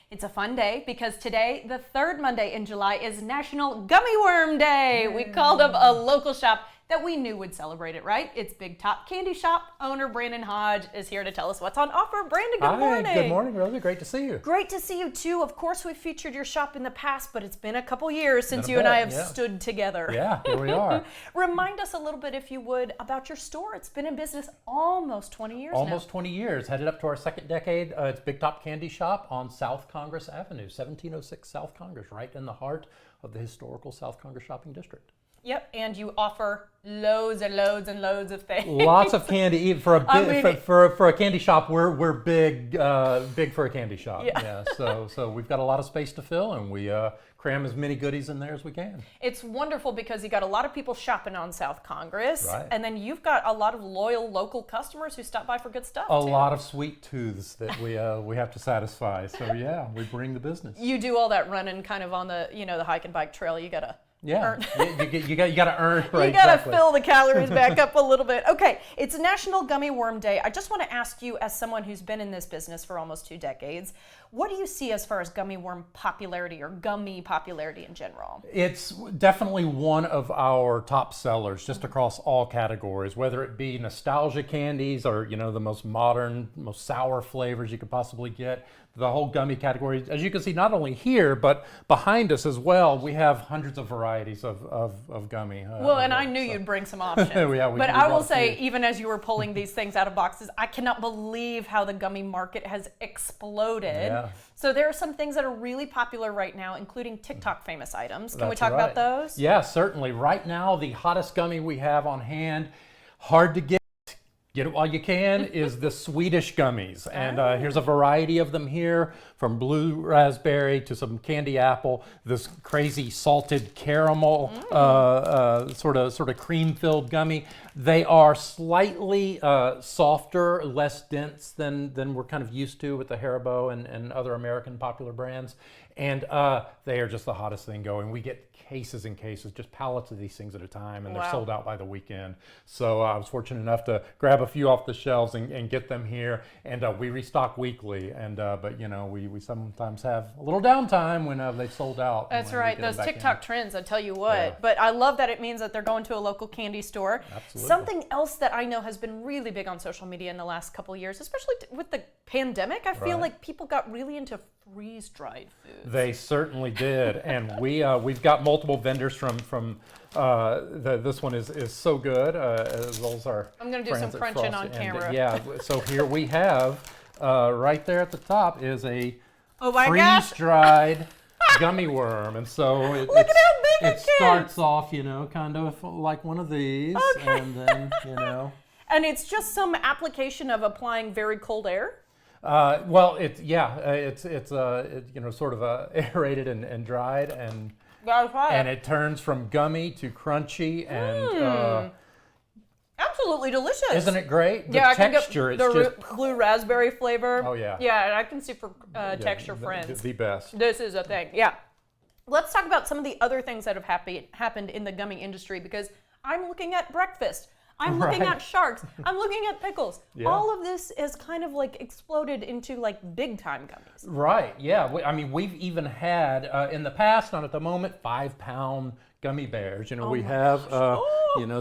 It's a fun day because today, the third Monday in July, is National Gummy Worm Day. We called up a local shop that we knew would celebrate it, right? It's Big Top Candy Shop. Owner Brandon Hodge is here to tell us what's on offer. Brandon, good morning. Hi, good morning, Rosie. Great to see you. Great to see you too. Of course, we've featured your shop in the past, but it's been a couple years since you and I have stood together. Yeah, here we are. Remind us a little bit, if you would, about your store. It's been in business almost 20 years now. Almost 20 years, headed up to our second decade. It's Big Top Candy Shop on South Congress Avenue, 1706 South Congress, right in the heart of the historical South Congress shopping district. Yep, and you offer loads and loads and loads of things. Lots of candy. Even for a candy shop, we're big for a candy shop. Yeah. So we've got a lot of space to fill, and we cram as many goodies in there as we can. It's wonderful because you got a lot of people shopping on South Congress, right. And then you've got a lot of loyal local customers who stop by for good stuff. A lot of sweet tooths that we have to satisfy. So yeah, we bring the business. You do all that running kind of on the the hike and bike trail. You gotta. Yeah, you got to earn. Right, you got to exactly. fill the calories back up a little bit. Okay, it's National Gummy Worm Day. I just want to ask you, as someone who's been in this business for almost 2 decades, what do you see as far as gummy worm popularity or gummy popularity in general? It's definitely one of our top sellers just across all categories, whether it be nostalgia candies or, the most modern, most sour flavors you could possibly get. The whole gummy category, as you can see, not only here, but behind us as well, we have hundreds of varieties of gummy. Well, and I knew you'd bring some options. But I will say, even as you were pulling these things out of boxes, I cannot believe how the gummy market has exploded. Yeah. So there are some things that are really popular right now, including TikTok famous items. Can we talk about those? Yeah, certainly. Right now, the hottest gummy we have on hand, hard to get it while you can, is the Swedish gummies. And here's a variety of them here, from blue raspberry to some candy apple, this crazy salted caramel sort of cream-filled gummy. They are slightly softer, less dense than we're kind of used to with the Haribo and other American popular brands. And they are just the hottest thing going. We get cases and cases, just pallets of these things at a time, and they're sold out by the weekend. So I was fortunate enough to grab a few off the shelves and get them here. And we restock weekly. And but we sometimes have a little downtime when they've sold out. That's right. Those TikTok trends, I tell you what. Yeah. But I love that it means that they're going to a local candy store. Absolutely. Something else that I know has been really big on social media in the last couple of years, especially with the pandemic, I feel like people got really into freeze-dried foods. They certainly did, and we've got multiple vendors from this one is so good, as well as our. I'm going to do some crunching on camera. Yeah, so here we have right there at the top is a freeze-dried gummy worm, and so look at how big it starts off, kind of like one of these, and then and it's just some application of applying very cold air. Well, it's sort of aerated and dried, and it turns from gummy to crunchy and absolutely delicious. Isn't it great? The texture, I can get the blue raspberry flavor. Oh yeah. Yeah, and I can see for texture friends. The best. This is a thing. Yeah. Let's talk about some of the other things that have happened in the gummy industry, because I'm looking at breakfast. I'm looking at sharks. I'm looking at pickles. Yeah. All of this has kind of exploded into big time gummies. Right. Yeah. We've even had in the past, not at the moment, 5-pound gummy bears. We have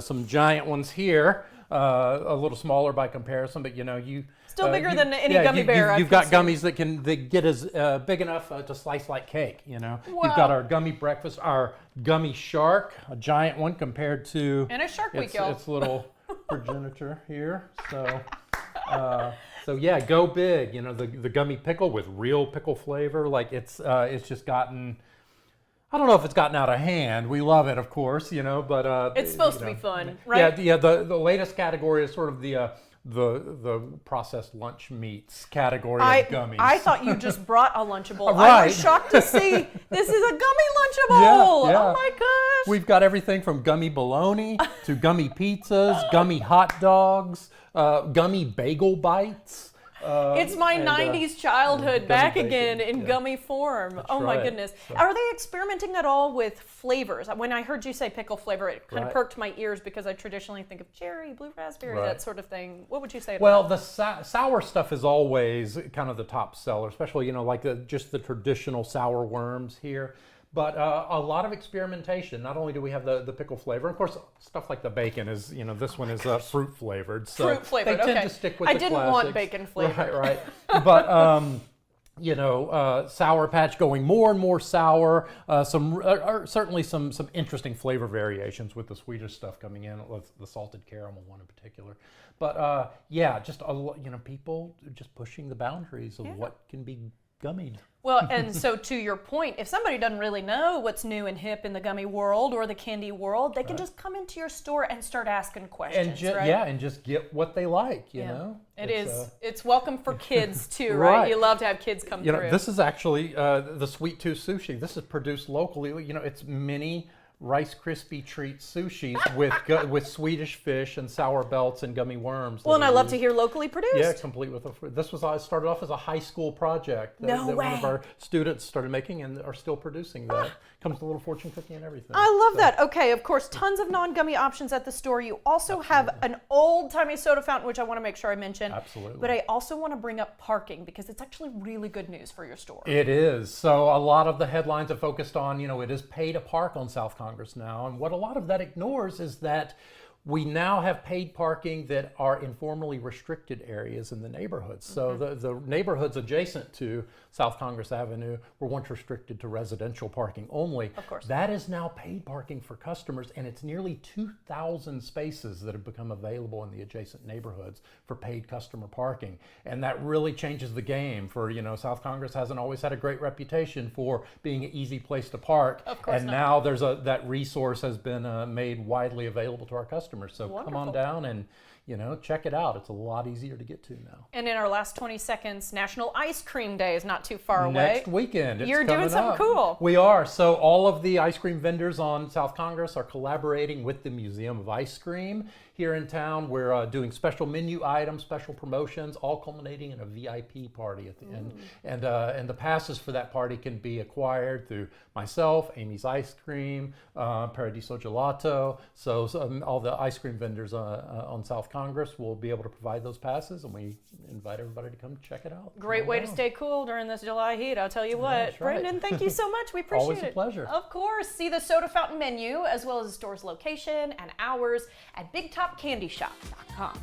some giant ones here, a little smaller by comparison, but you still bigger than any gummy bear. You've got gummies that get as big enough to slice like cake. Wow. You've got our gummy breakfast, our gummy shark, a giant one compared to and a shark week, y'all. Its little progenitor here. So yeah, go big. The gummy pickle with real pickle flavor. It's just gotten. I don't know if it's gotten out of hand. We love it, of course, but it's supposed to be fun, right? Yeah. The latest category is sort of the processed lunch meats category of gummies. I thought you just brought a Lunchable. Right. I was shocked to see this is a gummy Lunchable. Yeah. Oh my gosh. We've got everything from gummy bologna to gummy pizzas, gummy hot dogs, gummy bagel bites. It's my and, 90s childhood back bacon, again in yeah. gummy form. Oh my right. goodness. So- Are they experimenting at all with flavors? When I heard you say pickle flavor, it kind of Right. perked my ears because I traditionally think of cherry, blue raspberry, Right. that sort of thing. What would you say about Well, that? the sour stuff is always kind of the top seller, especially, like just the traditional sour worms here. But a lot of experimentation. Not only do we have the pickle flavor, of course, stuff like the bacon is, this one is fruit flavored. So Fruit flavored, they tend okay. to stick with I the didn't classics. want bacon flavored. Right. But Sour Patch going more and more sour. Certainly some interesting flavor variations with the Swedish stuff coming in. The salted caramel one in particular. But just people just pushing the boundaries of what can be gummied. Well, and so to your point, if somebody doesn't really know what's new and hip in the gummy world or the candy world, they can just come into your store and start asking questions, right? Yeah, and just get what they like, you know? It's welcome for kids too, right? Right. You love to have kids come through. This is actually the Sweet Tooth Sushi. This is produced locally. It's mini Rice Krispie treat sushis with Swedish fish and sour belts and gummy worms. Well, and I love to hear locally produced. Yeah, complete with this started off as a high school project that one of our students started making and are still producing that. Comes with a little fortune cookie and everything. I love that. Okay, of course, tons of non-gummy options at the store. You also have an old-timey soda fountain, which I want to make sure I mention. Absolutely. But I also want to bring up parking because it's actually really good news for your store. It is. So a lot of the headlines have focused on, it is pay to park on South Congress now. And what a lot of that ignores is that we now have paid parking that are informally restricted areas in the neighborhoods. So the neighborhoods adjacent to South Congress Avenue were once restricted to residential parking only. Of course. That is now paid parking for customers, and it's nearly 2,000 spaces that have become available in the adjacent neighborhoods for paid customer parking. And that really changes the game for, South Congress hasn't always had a great reputation for being an easy place to park. Of course and not. now that resource has been made widely available to our customers. So Wonderful. come on down and check it out. It's a lot easier to get to now. And in our last 20 seconds, National Ice Cream Day is not too far away. Next weekend, it's You're doing coming something up. cool. We are. So all of the ice cream vendors on South Congress are collaborating with the Museum of Ice Cream here in town. We're doing special menu items, special promotions, all culminating in a VIP party at the end. And the passes for that party can be acquired through myself, Amy's Ice Cream, Paradiso Gelato. So all the ice cream vendors on South Congress will be able to provide those passes, and we invite everybody to come check it out. Great way to stay cool during this July heat, I'll tell you what. That's right. Brendan, thank you so much. We appreciate it. Always a pleasure. Of course. See the soda fountain menu as well as the store's location and hours at BigTopCandyShop.com.